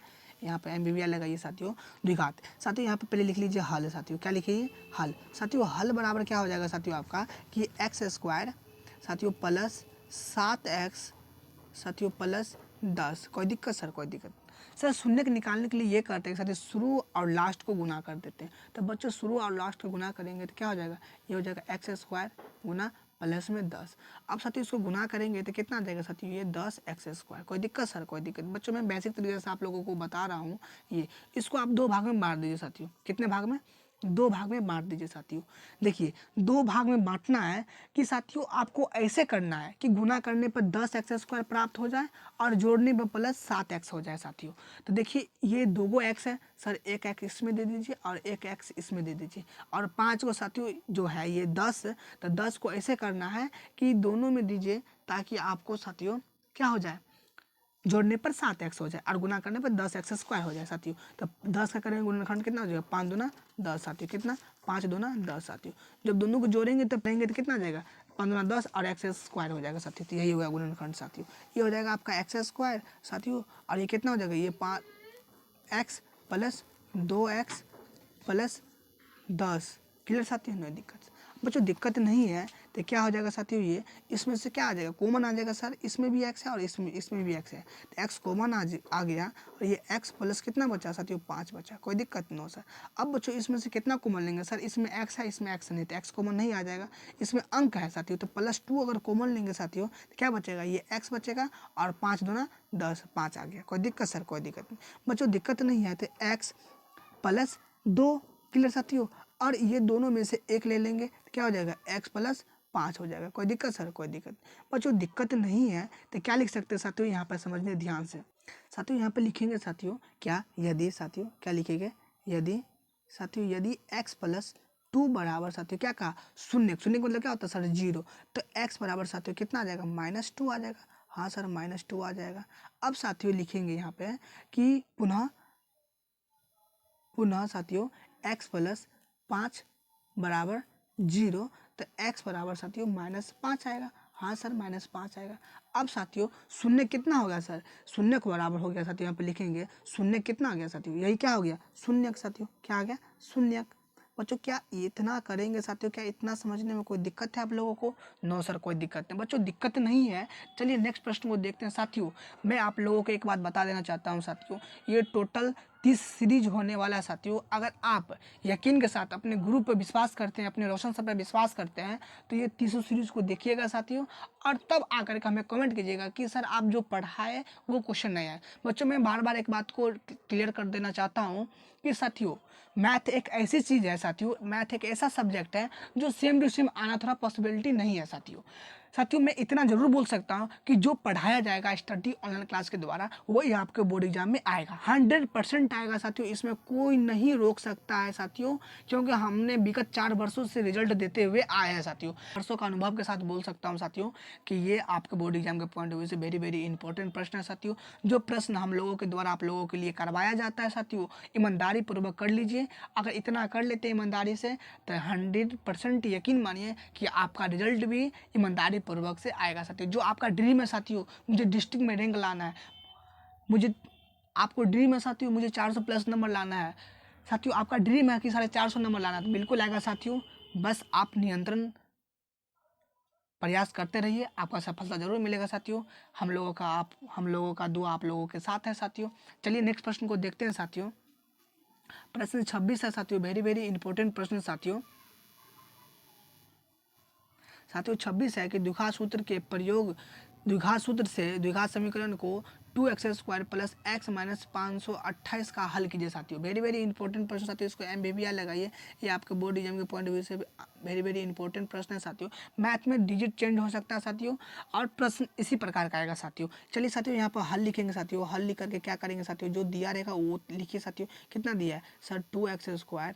MVVI लगाइए साथियों। द्विघात साथियों यहाँ पे पहले लिख लीजिए हल साथियों। क्या लिखिए? हल साथियों। हल बराबर क्या हो जाएगा साथियों आपका कि एक्स स्क्वायर साथियों प्लस 7x साथियों प्लस 10। कोई दिक्कत सर? कोई दिक्कत सर। शून्य के निकालने के लिए ये करते हैं साथियों, शुरू और लास्ट को गुना कर देते हैं। तो बच्चों शुरू और लास्ट को गुना करेंगे तो क्या हो जाएगा? ये हो जाएगा एक्स स्क्वायर गुना प्लस में 10। अब साथियों इसको गुना करेंगे तो कितना आ जाएगा साथियों? ये 10 एक्स स्क्वायर। कोई दिक्कत सर? कोई दिक्कत बच्चों, मैं बेसिक तरीके से आप लोगों को बता रहा हूँ। ये इसको आप 2 भाग में बांट दीजिए साथियों। कितने भाग में? 2 भाग में बांट दीजिए साथियों। देखिए 2 भाग में बांटना है कि साथियों आपको ऐसे करना है कि गुना करने पर 10 एक्स स्क्वायर प्राप्त हो जाए और जोड़ने पर प्लस 7x हो जाए साथियों। तो देखिए ये 2 एक्स है सर, एक एक्स इसमें दे दीजिए और एक एक्स इसमें दे दीजिए, और 5 को साथियों जो है ये 10, तो 10 को ऐसे करना है कि दोनों में दीजिए ताकि आपको साथियों क्या हो जाए? जोड़ने पर 7x हो जाए और गुना करने पर 10x स्क्वायर हो जाए साथियों। तो 10 का करेंगे गुणनखंड कितना हो जाएगा? 5 दूना 10 साथियों। कितना? 5 दूना 10 साथियों। जब दोनों को जोड़ेंगे तब रहेंगे तो कितना आ जाएगा? 5 दूना 10 और x स्क्वायर हो जाएगा साथियों। तो यही होगा गुणनखंड साथियों। ये हो जाएगा आपका x स्क्वायर साथियों, और ये कितना हो जाएगा? ये 5x plus 2x plus 10। Clear साथियों? नहीं दिक्कत बच्चों, दिक्कत नहीं है तो क्या हो जाएगा साथियों? ये इसमें से क्या आ जाएगा? कॉमन आ जाएगा सर। इसमें भी x है और इसमें भी x है, तो x कॉमन आ गया और ये x प्लस कितना बचा साथियों? 5 बचा। कोई दिक्कत नहीं हो सर। अब बच्चों इसमें से कितना कॉमन लेंगे सर? इसमें x है, इसमें x नहीं, तो x कॉमन नहीं आ जाएगा। इसमें अंक है साथियों, तो +2 अगर कॉमन लेंगे साथियों तो क्या बचेगा? ये x बचेगा और 5 दूना 10, 5 आ गया। कोई दिक्कत सर? कोई दिक्कत नहीं बच्चों, दिक्कत नहीं है तो x प्लस 2। क्लियर साथियों? और ये दोनों में से एक ले लेंगे तो क्या हो जाएगा? x प्लस 5 हो जाएगा। कोई दिक्कत सर? कोई दिक्कत बच्चों, दिक्कत नहीं है तो क्या लिख सकते हैं साथियों? यहाँ पर समझने ध्यान से साथियों, यहाँ पे लिखेंगे साथियों क्या? यदि साथियों क्या लिखेंगे? यदि साथियों यदि x प्लस 2 बराबर साथियों क्या कहा? शून्य। शून्य का मतलब क्या होता है सर? 0। तो x बराबर साथियों कितना आ जाएगा? -2 आ जाएगा। हाँ सर -2 आ जाएगा। अब साथियों लिखेंगे यहाँ पे कि पुनः साथियों x प्लस 5 बराबर 0, तो x बराबर साथियों -5 आएगा। हाँ सर -5 आएगा। अब साथियों शून्य कितना हो गया सर? शून्य के बराबर हो गया साथियों। यहाँ पे लिखेंगे शून्य कितना आ गया साथियों? यही क्या हो गया? शून्य साथियों। क्या आ गया? शून्य। बच्चों क्या इतना करेंगे साथियों? क्या इतना समझने में कोई दिक्कत है आप लोगों को? नो सर कोई दिक्कत नहीं बच्चों, दिक्कत नहीं है। चलिए नेक्स्ट प्रश्न को देखते हैं साथियों। मैं आप लोगों को एक बात बता देना चाहता हूँ साथियों, ये टोटल 30 सीरीज होने वाला है साथियों। अगर आप यकीन के साथ अपने गुरु पर विश्वास करते हैं, अपने रोशन सर पर विश्वास करते हैं, तो ये 30 सीरीज को देखिएगा साथियों, और तब आकर के हमें कमेंट कीजिएगा कि सर आप जो पढ़ाए वो क्वेश्चन नहीं आए। बच्चों मैं बार बार एक बात को क्लियर कर देना चाहता हूँ कि साथियों मैथ एक ऐसी चीज़ है साथियों, मैथ एक ऐसा सब्जेक्ट है जो सेम टू सेम आना थोड़ा पॉसिबिलिटी नहीं है साथियों। साथियों मैं इतना जरूर बोल सकता हूँ कि जो पढ़ाया जाएगा स्टडी ऑनलाइन क्लास के द्वारा वही आपके बोर्ड एग्जाम में आएगा, 100% आएगा साथियों, इसमें कोई नहीं रोक सकता है साथियों, क्योंकि हमने विगत 4 वर्षों से रिजल्ट देते हुए आए हैं साथियों। वर्षों का अनुभव के साथ बोल सकता हूँ साथियों कि ये आपके बोर्ड एग्जाम के पॉइंट ऑफ व्यू से वेरी वेरी इंपॉर्टेंट प्रश्न है साथियों। जो प्रश्न हम लोगों के द्वारा आप लोगों के लिए करवाया जाता है साथियों, ईमानदारी पूर्वक कर लीजिए। अगर इतना कर लेते हैं ईमानदारी से तो 100% यकीन मानिए कि आपका रिजल्ट भी ईमानदारी पूर्वक से आएगा साथियों। जो आपका ड्रीम है साथियों, मुझे डिस्ट्रिक्ट में रैंक लाना है, मुझे आपको ड्रीम है साथियों मुझे 400 प्लस नंबर लाना है साथियों, आपका ड्रीम है कि 450 नंबर लाना है, तो बिल्कुल आएगा साथियों। बस आप नियंत्रण प्रयास करते रहिए, आपका सफलता जरूर मिलेगा साथियों। हम लोगों का दुआ आप लोगों के साथ है साथियों। चलिए नेक्स्ट प्रश्न को देखते हैं साथियों। प्रश्न 26 है साथियों, वेरी वेरी इंपॉर्टेंट प्रश्न साथियों। 26 है कि द्विघात सूत्र के प्रयोग, द्विघात सूत्र से द्विघात समीकरण को 2x² प्लस x माइनस 528 का हल कीजिए साथियों। वेरी वेरी इंपॉर्टेंट प्रश्न साथियों, इसको MBBR लगाइए, ये आपके बोर्ड एग्जाम के पॉइंट ऑफ व्यू से वेरी वेरी इंपॉर्टेंट प्रश्न है साथियों। मैथ में डिजिट चेंज हो सकता है साथियों, और प्रश्न इसी प्रकार का आएगा साथियों। चलिए साथियों यहाँ पर हल लिखेंगे साथियों, हल लिख करके क्या करेंगे साथियों, जो दिया रहेगा वो लिखिए साथियों। कितना दिया है सर 2x²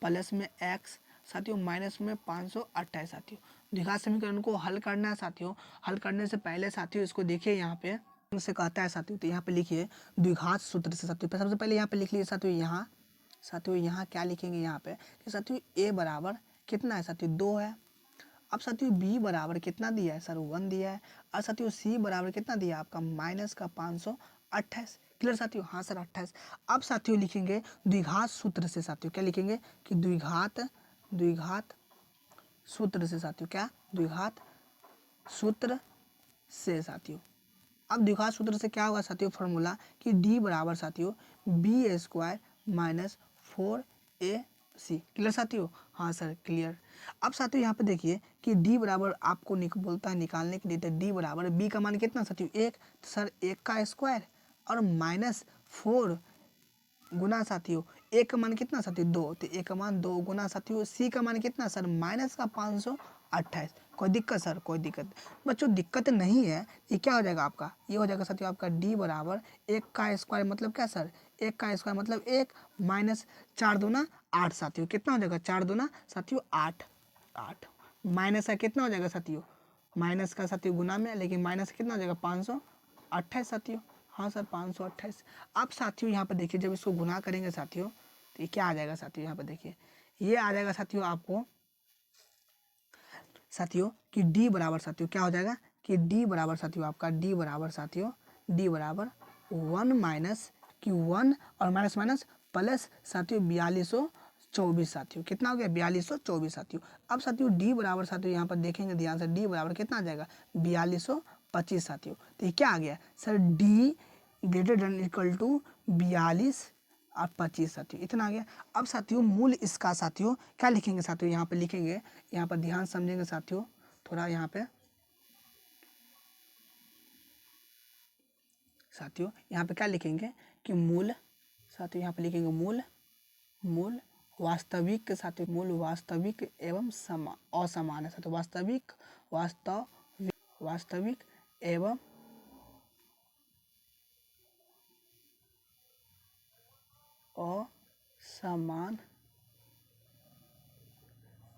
प्लस में x साथियों माइनस में 528 साथियों। द्विघात समीकरण को हल करना है साथियों। हल करने से पहले साथियों इसको देखिए, यहाँ पे से कहता है साथियों, तो यहाँ पे लिखिए द्विघात सूत्र से साथियों। सबसे पहले यहाँ पे लिख लीजिए साथियों, यहाँ क्या लिखेंगे यहाँ पे कि साथियों a बराबर कितना है साथियों 2 है। अब साथियों b बराबर कितना दिया है सर 1 दिया है, और साथियों c बराबर कितना दिया है आपका माइनस का 528। क्लियर साथियों, हाँ सर 28। अब साथियों लिखेंगे द्विघात सूत्र से साथियों, क्या लिखेंगे कि द्विघात सूत्र से साथियों, क्या द्विघात सूत्र से साथियों। अब द्विघात सूत्र से क्या होगा साथियों, फॉर्मूला कि d बराबर साथियों b² माइनस 4ac। क्लियर साथियों, हाँ सर क्लियर। अब साथियों यहाँ पे देखिए कि d बराबर आपको बोलता है निकालने के लिए, तो d बराबर b का मान कितना साथियों 1, तो सर 1 का स्क्वायर और माइनस 4 गुना साथियों a का मान कितना साथियों 2, तो a का मान 2 गुना साथियों c का मान कितना सर माइनस का 528। कोई दिक्कत सर, कोई दिक्कत बच्चों, दिक्कत नहीं है। ये क्या हो जाएगा आपका, ये हो जाएगा साथियों आपका d बराबर 1 का स्क्वायर मतलब क्या सर 1 का स्क्वायर मतलब 1 माइनस 4 दूना 8 साथियों। कितना हो जाएगा 4 दूना साथियों 8 माइनस का कितना हो जाएगा साथियों, माइनस का साथियों गुना में, लेकिन माइनस कितना हो जाएगा 528 साथियों। हाँ सर 528। अब साथियों यहाँ पर देखिए जब इसको गुना करेंगे साथियों तो ये क्या आ जाएगा साथियों, यहाँ पर देखिए ये आ जाएगा साथियों आपको साथियों कि d बराबर साथियों क्या हो जाएगा कि d बराबर साथियों आपका d बराबर 1 माइनस कि 1 और माइनस माइनस प्लस साथियों 4224 साथियों। कितना हो गया 4224 साथियों। अब साथियों d बराबर साथियों यहाँ पर देखेंगे ध्यान से, d बराबर कितना आ जाएगा 4225 साथियों। तो ये क्या आ गया sir d greater than equal to 42 और 25 साथियों, इतना आ गया। अब साथियों मूल इसका साथियों क्या लिखेंगे साथियों, यहाँ पे लिखेंगे, यहाँ पर ध्यान समझेंगे साथियों थोड़ा, यहाँ पे साथियों यहाँ पे क्या लिखेंगे कि मूल साथियों यहाँ पे लिखेंगे मूल वास्तविक के साथियों, मूल वास्तविक एवं असमान है साथियों, वास्तविक एवं असमान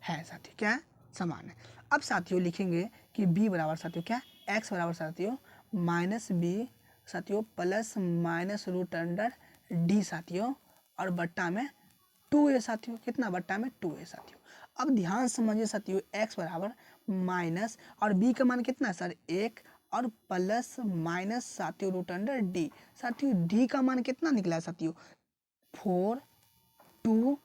है साथियों, क्या है समान है। अब साथियों लिखेंगे कि b बराबर साथियों क्या x बराबर साथियों माइनस b साथियों plus minus root under d साथियों और बट्टा में 2a साथियों। कितना बट्टा में 2a साथियों। अब ध्यान समझिए साथियों x बराबर माइनस और b का मान कितना है सर 1 और प्लस माइनस साथियों रूट अंडर d साथियों। d का मान कितना निकला है साथियों 4 2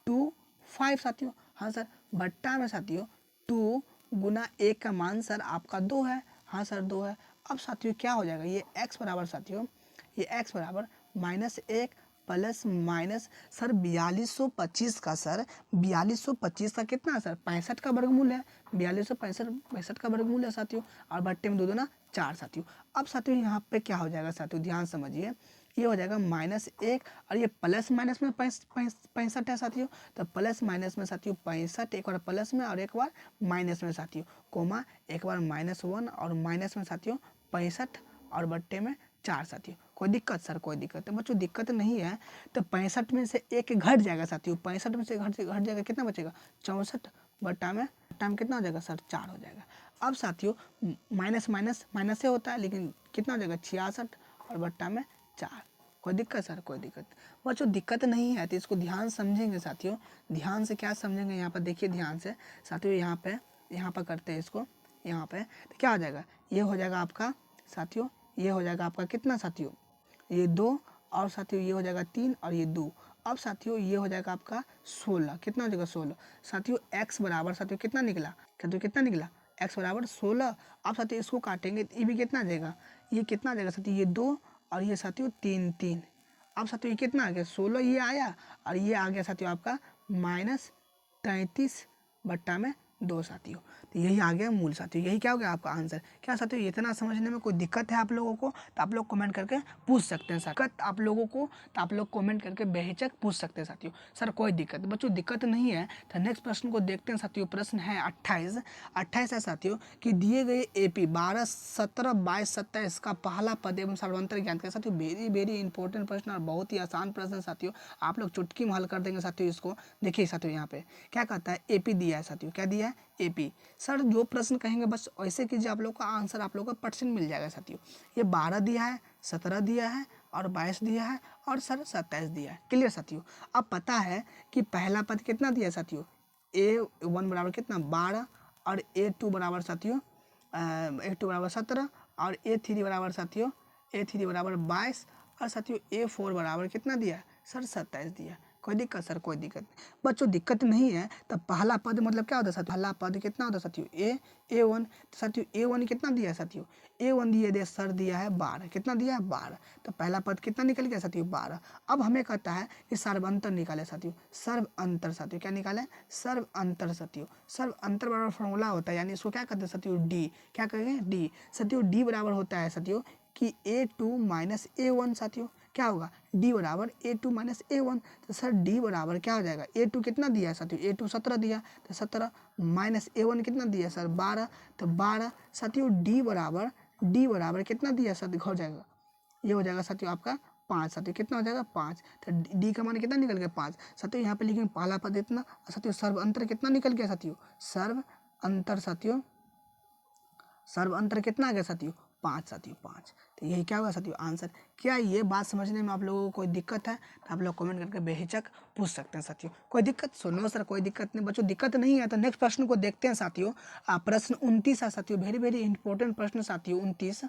2 5 साथियों। हाँ सर बट्टा में साथियों 2 गुना 1 का मान सर आपका 2 है। हाँ सर 2 है। अब साथियों क्या हो जाएगा ये x बराबर साथियों, ये x बराबर माइनस 1 प्लस माइनस सर 4225 का सर 4225 का कितना है सर 65 का वर्गमूल है, 4265 का वर्गमूल है साथियों, और बट्टे में 2 दूना 4 साथियों। अब साथियों यहाँ पे क्या हो जाएगा साथियों ध्यान समझिए, ये हो जाएगा -1 और ये प्लस माइनस में 65 है साथियों, तो प्लस माइनस में साथियों 65, एक बार प्लस में और एक बार माइनस में साथियों, कोमा एक बार -1 और माइनस में साथियों 65 और बट्टे में 4 साथियों। कोई दिक्कत सर? कोई दिक्कत है बच्चों, दिक्कत नहीं है। तो 65 में से एक घट जाएगा साथियों, 65 में से घट जाएगा, कितना बचेगा? 64 बट्टा में कितना हो जाएगा सर? 4 हो जाएगा। अब साथियों माइनस माइनस माइनस से होता है, लेकिन कितना हो जाएगा? 66 और बट्टा में 4। कोई दिक्कत सर? कोई दिक्कत बच्चों, दिक्कत नहीं है तो इसको ध्यान समझेंगे साथियों। ध्यान से क्या समझेंगे, यहाँ पर देखिए ध्यान से साथियों, यहाँ पर करते हैं इसको, यहाँ पे तो क्या हो जाएगा? ये हो जाएगा आपका साथियों, ये हो जाएगा आपका कितना साथियों? ये 2 और साथियों ये हो जाएगा 3 और ये 2। अब साथियों ये हो जाएगा आपका 16, कितना हो जाएगा? 16 साथियों। x बराबर साथियों कितना निकला? साथियों कितना निकला? x बराबर 16। अब साथियों इसको काटेंगे तो ये भी कितना आ जाएगा? ये कितना आ जाएगा साथियों? ये 2 और ये साथियों 3 3। अब साथियों ये कितना आ गया? 16 ये आया और ये आ गया साथियों आपका -33 बट्टा में 2 साथियों। तो यही आ गया मूल साथियों, यही क्या हो गया आपका आंसर। क्या साथियों इतना समझने में कोई दिक्कत है आप लोगों को? तो आप लोग कमेंट करके पूछ सकते हैं। दिक्कत आप लोगों को तो आप लोग कमेंट करके बेहिचक पूछ सकते हैं साथियों। सर कोई दिक्कत बच्चों, दिक्कत नहीं है। तो नेक्स्ट प्रश्न को देखते हैं साथियों। प्रश्न है 28 है साथियों कि दिए गए AP 12 17 22 27 का पहला पद एवं सर्वांतर ज्ञात करें साथियों। वेरी वेरी इंपॉर्टेंट प्रश्न और बहुत ही आसान प्रश्न है साथियों, आप लोग चुटकी में हल कर देंगे साथियों इसको। देखिए साथियों यहाँ पे क्या कहता है, AP दिया है साथियों। क्या दिया है? AP। सर जो प्रश्न कहेंगे बस वैसे कीजिए, आप लोग का आंसर आप लोग का परसेंट मिल जाएगा साथियों। ये 12 दिया है, 17 दिया है और 22 दिया है और सर 27 दिया है। क्लियर साथियों? अब पता है कि पहला पद कितना दिया है साथियों? A1 बराबर कितना? 12 और A2 बराबर साथियों A2 बराबर 17 और A3 बराबर साथियों A3 बराबर 22 और साथियों A4 बराबर कितना दिया है सर? 27 दिया है। कोई दिक्कत सर? कोई दिक्कत बच्चों, दिक्कत नहीं है। तब पहला पद मतलब क्या होता है साथियों? पहला पद कितना होता है साथियों? A1। तो साथियों A1 कितना दिया है साथियों? A1 दिए सर दिया है 12। कितना दिया है? 12। तो पहला पद कितना निकल गया साथियों? 12। अब हमें कहता है कि सर्व अंतर निकाले साथियों। सर्व अंतर साथियों क्या निकाले? सर्व अंतर साथियों। सर्व अंतर बराबर फॉर्मूला होता है, यानी इसको क्या कहते हैं साथियों? D। क्या कहेंगे? D साथियों। D बराबर होता है साथियों कि A2 माइनस A1 साथियों। क्या होगा? D बराबर A2 माइनस A1। तो सर D बराबर क्या हो जाएगा? A2 कितना दिया है साथियों? A2 17 दिया, तो 17 माइनस A1 कितना दिया सर? 12। तो 12 साथियों D बराबर कितना दिया साथियों? हो जाएगा, ये हो जाएगा साथियों आपका 5 साथियों। कितना हो जाएगा? 5। तो D का मान कितना निकल गया? 5 साथियों। यहाँ पे लिखेंगे पहला पद इतना साथियों। सर्व अंतर कितना निकल गया साथियों? सर्व अंतर साथियों, सर्व अंतर कितना आ गया साथियों? 5 साथियों, 5। तो यही क्या होगा साथियों? आंसर। क्या ये बात समझने में आप लोगों को कोई दिक्कत है? तो आप लोग कमेंट करके बेहिचक पूछ सकते हैं साथियों। कोई दिक्कत? सुनो सर कोई दिक्कत नहीं बच्चों, दिक्कत नहीं है। तो नेक्स्ट प्रश्न को देखते हैं साथियों। प्रश्न 29 है साथियों, वेरी वेरी इंपॉर्टेंट प्रश्न साथियों। 29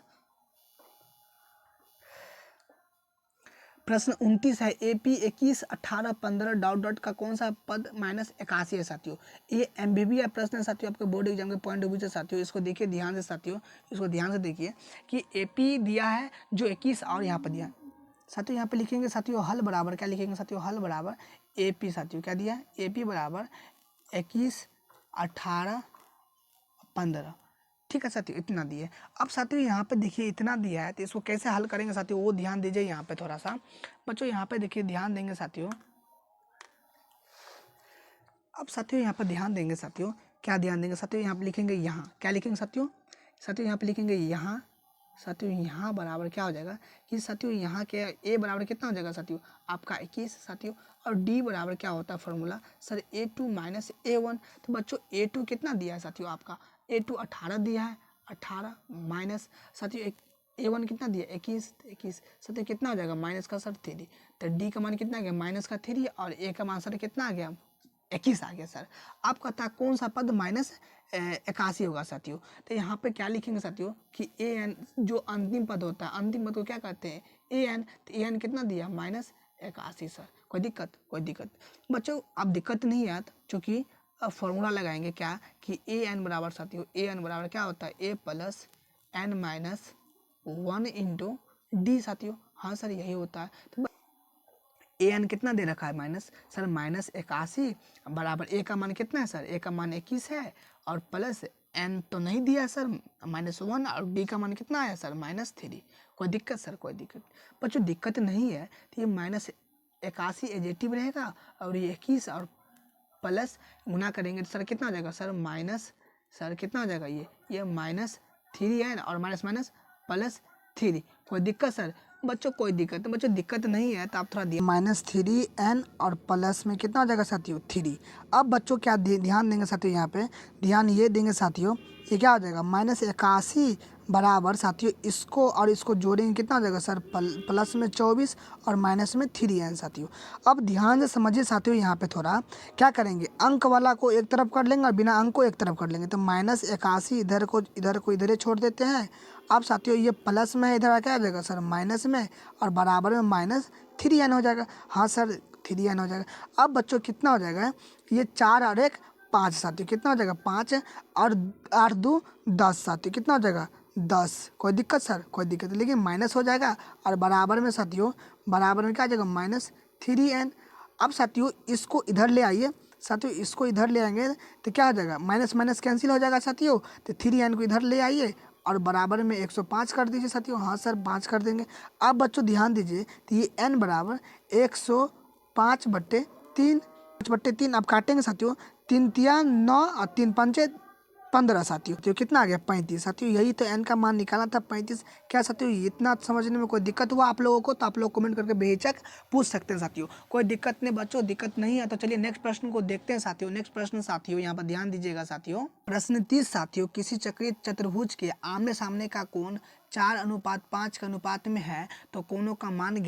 प्रश्न 29 है AP 21 18 15 डॉट डॉट का कौन सा पद -81 है साथियों। ये MBB प्रश्न है साथियों, आपके बोर्ड एग्जाम के पॉइंट ऑफ व्यू से साथियों। इसको देखिए ध्यान से साथियों, इसको ध्यान से देखिए कि AP दिया है जो 21 और यहाँ पर दिया साथियों। यहाँ पे लिखेंगे साथियों हल बराबर, क्या लिखेंगे साथियों? हल बराबर AP साथियों। क्या दिया? AP बराबर 21 18 15। ठीक है साथियों, इतना दिए। अब साथियों यहाँ पे देखिए इतना दिया है, तो इसको कैसे हल करेंगे साथियों वो ध्यान दीजिए यहाँ पे थोड़ा सा बच्चों। यहाँ पे देखिए ध्यान देंगे साथियों। अब साथियों यहाँ पर ध्यान देंगे साथियों। क्या ध्यान देंगे साथियों? यहाँ पे लिखेंगे यहाँ, क्या लिखेंगे साथियों? साथियों यहाँ पे लिखेंगे यहाँ साथियों। यहाँ बराबर क्या हो जाएगा कि साथियों यहाँ के A बराबर कितना हो जाएगा साथियों? आपका 21 साथियों। और D बराबर क्या होता है formula sir? A2 minus A1। तो बच्चों A2 कितना दिया है साथियों? आपका A2 18 दिया है, 18 माइनस साथियों A1 कितना दिया? 21। 21 साथियों कितना हो जाएगा? माइनस का सर 3। तो D का मान कितना आ गया? माइनस का 3 और A का मान सर कितना आ गया? 21 आ गया सर। अब कहता है कौन सा पद -81 होगा साथियों। तो यहाँ पे क्या लिखेंगे साथियों कि AN जो अंतिम पद होता है, अंतिम पद को क्या कहते हैं? AN। तो AN कितना दिया? -81 सर। कोई दिक्कत? कोई दिक्कत बच्चों, अब दिक्कत नहीं है क्योंकि अब फॉर्मूला लगाएंगे क्या कि AN बराबर साथियों, AN बराबर क्या होता है? A plus N minus 1 into D साथियों। हाँ सर यही होता है। तो AN कितना दे रखा है? माइनस सर -81 बराबर A का मान कितना है सर? A का मान 21 है और प्लस एन तो नहीं दिया है सर, -1, और डी का मान कितना आया सर -3। कोई दिक्कत सर? कोई दिक्कत बच्चों, दिक्कत नहीं है। तो ये -81 एजेटिव रहेगा और ये 21 और प्लस गुना करेंगे तो सर कितना हो जाएगा सर माइनस, सर कितना हो जाएगा ये -3n और माइनस माइनस +3। कोई दिक्कत सर? बच्चों कोई दिक्कत नहीं, बच्चों दिक्कत नहीं है तो आप थोड़ा -3n और प्लस में कितना हो जाएगा साथियों 3। अब बच्चों क्या ध्यान देंगे साथियों, यहाँ पे ध्यान ये देंगे साथियों, ये क्या हो जाएगा -81 बराबर साथियों इसको और इसको जोड़ेंगे कितना हो जाएगा सर प्लस में 24 और माइनस में 3n साथियों। अब ध्यान से समझिए साथियों, यहाँ पे थोड़ा क्या करेंगे, अंक वाला को एक तरफ कर लेंगे और बिना अंक को एक तरफ कर लेंगे। तो -81 इधर ही छोड़ देते हैं। अब साथियों ये प्लस में इधर क्या आ जाएगा सर माइनस में, और बराबर में -3n हो जाएगा। हाँ सर 3n हो जाएगा। अब बच्चों कितना हो जाएगा, ये 4 और 1 5 साथियों, कितना हो जाएगा 5 और 8 2 10 साथियों, कितना हो जाएगा 10। कोई दिक्कत सर? कोई दिक्कत नहीं, लेकिन माइनस हो जाएगा और बराबर में साथियों, बराबर में क्या आ जाएगा -3n। अब साथियों इसको इधर ले आइए साथियों, इसको इधर ले आएंगे तो क्या हो जाएगा, माइनस माइनस कैंसिल हो जाएगा साथियों। तो 3n को इधर ले आइए और बराबर में 105 कर दीजिए साथियों। हाँ सर 5 कर देंगे। अब बच्चों ध्यान दीजिए, तो ये n बराबर 105/3, 5/3 अब काटेंगे साथियों, 3 तिया 9 और 3 पंचे 15 साथियों। तो कितना आ गया 35 साथियों। यही तो n का मान निकालना था 35। क्या साथियों इतना समझने में कोई दिक्कत हुआ आप लोगों को? तो आप लोग कमेंट करके बेहिचक पूछ सकते हैं साथियों, कोई दिक्कत नहीं बच्चों, दिक्कत नहीं है। तो चलिए नेक्स्ट प्रश्न को देखते हैं साथियों। नेक्स्ट प्रश्न साथियों यहाँ पर ध्यान दीजिएगा साथियों, प्रश्न 30 साथियों, किसी चक्रीय चतुर्भुज के आमने सामने का कोण 4:5 के अनुपात में है तो कोणों का मान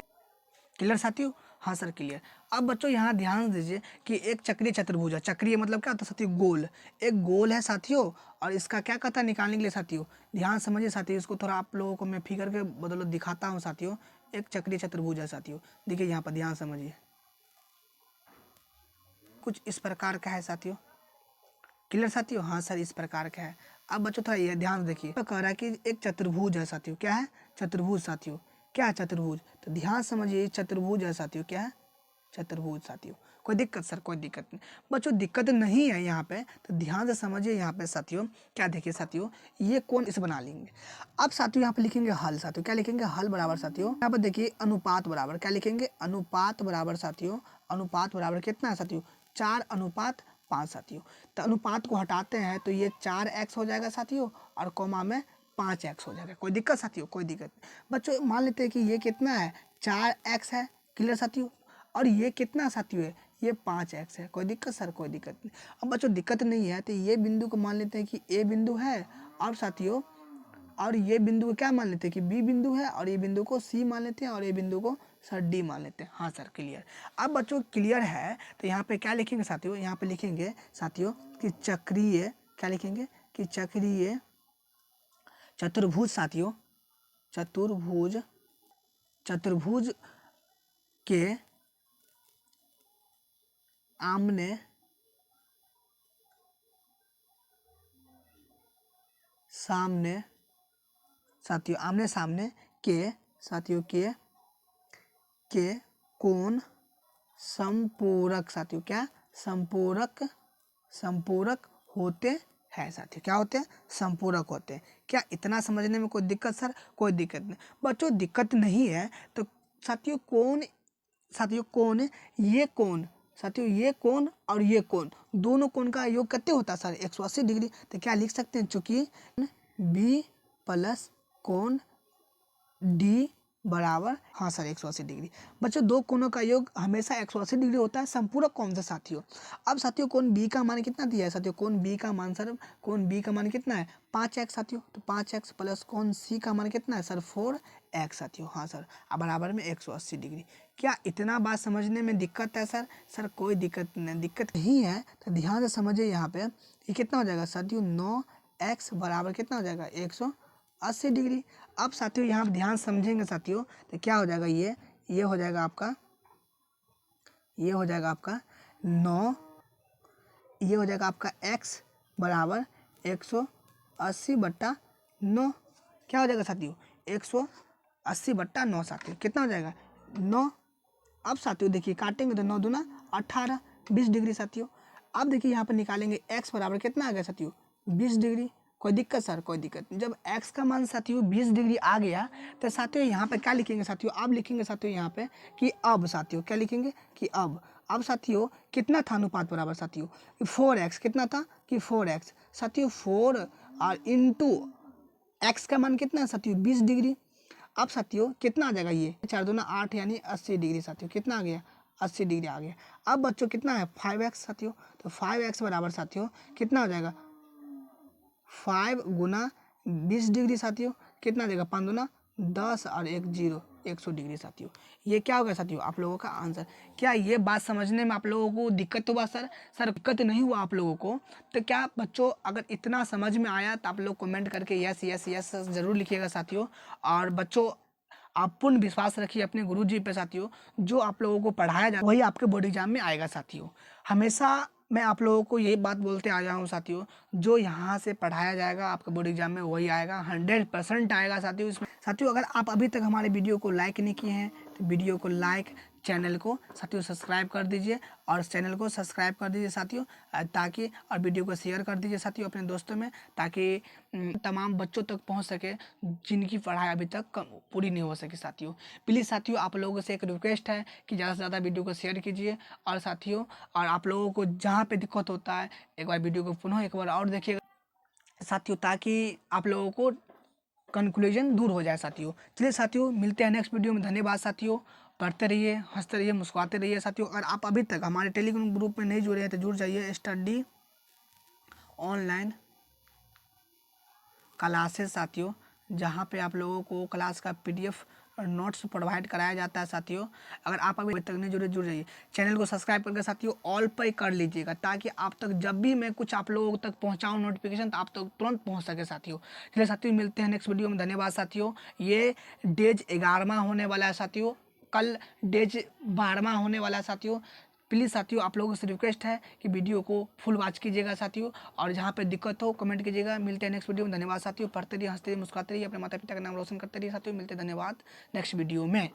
क्लियर साथियों? हाँ सर क्लियर। अब बच्चों यहाँ ध्यान दीजिए कि एक चक्रीय चतुर्भुज है। चक्रीय मतलब क्या होता है साथियों? गोल। एक गोल है साथियों और इसका क्या कहता है निकालने के लिए साथियों, ध्यान समझिए साथियों। इसको थोड़ा आप लोगों को मैं फिगर के बदौलत दिखाता हूँ साथियों। एक चक्रीय चतुर्भुज है साथियों, देखिए यहाँ पर ध्यान समझिए, कुछ इस प्रकार का है साथियों। क्लियर साथियों? हाँ सर इस प्रकार का है। अब बच्चों थोड़ा ये ध्यान देखिए, तो कह रहा है कि एक चतुर्भुज है साथियों। क्या है? चतुर्भुज साथियों। क्या है? चतुर्भुज। तो ध्यान समझिए चतुर्भुज है साथियों। क्या है? चतुर्भुज साथियों। कोई दिक्कत सर? कोई दिक्कत नहीं बच्चों, दिक्कत नहीं है यहाँ पे। तो ध्यान से समझिए यहाँ पे साथियों, क्या देखिए साथियों, ये कोण इसे बना लेंगे। अब साथियों यहाँ पे लिखेंगे हल साथियों। क्या लिखेंगे? हल बराबर साथियों, यहाँ पर देखिए अनुपात बराबर, क्या लिखेंगे? अनुपात बराबर साथियों, अनुपात बराबर कितना है साथियों? 4:5 साथियों। तो अनुपात को हटाते हैं तो ये 4x हो जाएगा साथियों और कोमा में 5x हो जाएगा। कोई दिक्कत साथियों? कोई दिक्कत नहीं बच्चों। मान लेते हैं कि ये कितना है 4x है, क्लियर साथियों, और ये कितना साथियों है, ये 5x है। कोई दिक्कत सर? कोई दिक्कत नहीं। अब बच्चों दिक्कत नहीं है तो ये बिंदु को मान लेते हैं कि ए बिंदु है, और साथियों और ये बिंदु को क्या मान लेते हैं कि बी बिंदु है, और ये बिंदु को सी मान लेते हैं, और ये बिंदु को सर डी मान लेते हैं। हाँ सर क्लियर। अब बच्चों क्लियर है तो यहाँ पे क्या लिखेंगे साथियों, यहाँ पे लिखेंगे साथियों कि चक्रीय, क्या लिखेंगे कि चक्रीय चतुर्भुज साथियों, चतुर्भुज, चतुर्भुज के आमने सामने साथियों, आमने सामने के साथियों के कोण संपूरक साथियों। क्या? संपूरक, संपूरक होते हैं साथियों। क्या होते हैं? संपूरक होते हैं। क्या इतना समझने में कोई दिक्कत सर? कोई दिक्कत नहीं बच्चों, दिक्कत नहीं है। तो साथियों कोण, साथियों कोण, ये कोण साथियों, ये कोण और ये कोण, दोनों कोण का योग कितने होता है सर? 180 डिग्री। तो क्या लिख सकते हैं, चूंकि बी प्लस कोण डी बराबर, हाँ सर 180 डिग्री। बच्चों दो कोणों का योग हमेशा 180 डिग्री होता है। संपूरक कौन सा साथियों? अब साथियों कोण बी का मान कितना दिया है साथियों? कोण बी का मान सर, कोण बी का मान कितना है 5x साथियों। तो 5x प्लस कोण सी का मान कितना है सर 4x साथियों। हाँ सर अब बराबर में 180 डिग्री। क्या इतना बात समझने में दिक्कत है सर? सर कोई दिक्कत नहीं, दिक्कत नहीं है। तो ध्यान से समझिए यहाँ पे, ये कितना हो जाएगा साथियों 9x बराबर कितना हो जाएगा 180 डिग्री। अब साथियों यहाँ ध्यान समझेंगे साथियों तो क्या हो जाएगा, ये हो जाएगा आपका, ये हो जाएगा आपका 9, ये हो जाएगा आपका x बराबर 180/9। क्या हो जाएगा साथियों 180/9 साथियों। कितना हो जाएगा 9। अब साथियों देखिए काटेंगे तो 9 दूना 18, 20 डिग्री साथियों। अब देखिए यहाँ पर निकालेंगे x बराबर कितना आ गया साथियों 20 डिग्री। कोई दिक्कत सर? कोई दिक्कत नहीं। जब x का मान साथियों 20 डिग्री आ गया तो साथियों यहाँ पे क्या लिखेंगे साथियों? अब लिखेंगे साथियों यहाँ पे कि अब साथियों क्या लिखेंगे कि अब साथियों कितना था अनुपात बराबर साथियों? 4x। कितना था कि 4x साथियों 4 और इंटू x का मान कितना है साथियों? 20 डिग्री। अब साथियों कितना आ जाएगा? ये 4 दूना 8 यानी 80 डिग्री साथियों। कितना आ गया? 80 डिग्री आ गया। अब बच्चों कितना है? 5x साथियों। तो 5x बराबर साथियों कितना हो जाएगा? 5 गुना 20 डिग्री साथियों। कितना देगा? 5 दूना 10 और 1 0, 100 डिग्री साथियों। ये क्या होगा साथियों? आप लोगों का आंसर। क्या ये बात समझने में आप लोगों को दिक्कत हुआ सर? सर दिक्कत नहीं हुआ आप लोगों को? तो क्या बच्चों अगर इतना समझ में आया तो आप लोग कमेंट करके यस यस यस ज़रूर लिखिएगा साथियों। और बच्चों आप पूर्ण विश्वास रखिए अपने गुरुजी पे साथियों। जो आप लोगों को पढ़ाया जाए वही आपके बोर्ड एग्जाम में आएगा साथियों। हमेशा मैं आप लोगों को यही बात बोलते आया हूँ साथियों, जो यहाँ से पढ़ाया जाएगा आपके बोर्ड एग्जाम में वही आएगा, 100% आएगा साथियों। इसमें साथियों अगर आप अभी तक हमारे वीडियो को लाइक नहीं किए हैं तो वीडियो को लाइक, चैनल को साथियों सब्सक्राइब कर दीजिए और चैनल को सब्सक्राइब कर दीजिए साथियों, ताकि और वीडियो को शेयर कर दीजिए साथियों अपने दोस्तों में, ताकि तमाम बच्चों तक पहुंच सके जिनकी पढ़ाई अभी तक पूरी नहीं हो सकी साथियों। प्लीज़ साथियों आप लोगों से एक रिक्वेस्ट है कि ज़्यादा से ज़्यादा वीडियो को शेयर कीजिए। और साथियों और आप लोगों को जहाँ पे दिक्कत होता है एक बार वीडियो को पुनः एक बार और देखिएगा साथियों, ताकि आप लोगों को कंक्लूजन दूर हो जाए साथियों। चलिए साथियों मिलते हैं नेक्स्ट वीडियो में। धन्यवाद साथियों। पढ़ते रहिए, हंसते रहिए, मुस्कुराते रहिए साथियों। अगर आप अभी तक हमारे टेलीग्राम ग्रुप में नहीं जुड़े हैं तो जुड़ जाइए। स्टडी ऑनलाइन क्लासेस साथियों, जहाँ पे आप लोगों को क्लास का PDF और नोट्स प्रोवाइड कराया जाता है साथियों। अगर आप अभी तक नहीं जुड़े जुड़ जाइए। चैनल को सब्सक्राइब करके साथियों ऑल पे कर लीजिएगा, ताकि आप तक जब भी मैं कुछ आप लोगों तक पहुँचाऊँ नोटिफिकेशन तो आप तक तुरंत पहुँच सके साथियों। चलिए साथियों मिलते हैं नेक्स्ट वीडियो में। धन्यवाद साथियों। ये डेज 11वां होने वाला है साथियों, कल डेज 12वां होने वाला है साथियों। प्लीज़ साथियों आप लोगों से रिक्वेस्ट है कि वीडियो को फुल वॉच कीजिएगा साथियों, और जहाँ पे दिक्कत हो कमेंट कीजिएगा। मिलते हैं नेक्स्ट वीडियो में। धन्यवाद साथियों। पढ़ते रहिए, हंसते रहिए, मुस्कुराते रहिए, अपने माता पिता का नाम रोशन करते रहिए साथियों। मिलते हैं, धन्यवाद नेक्स्ट वीडियो में।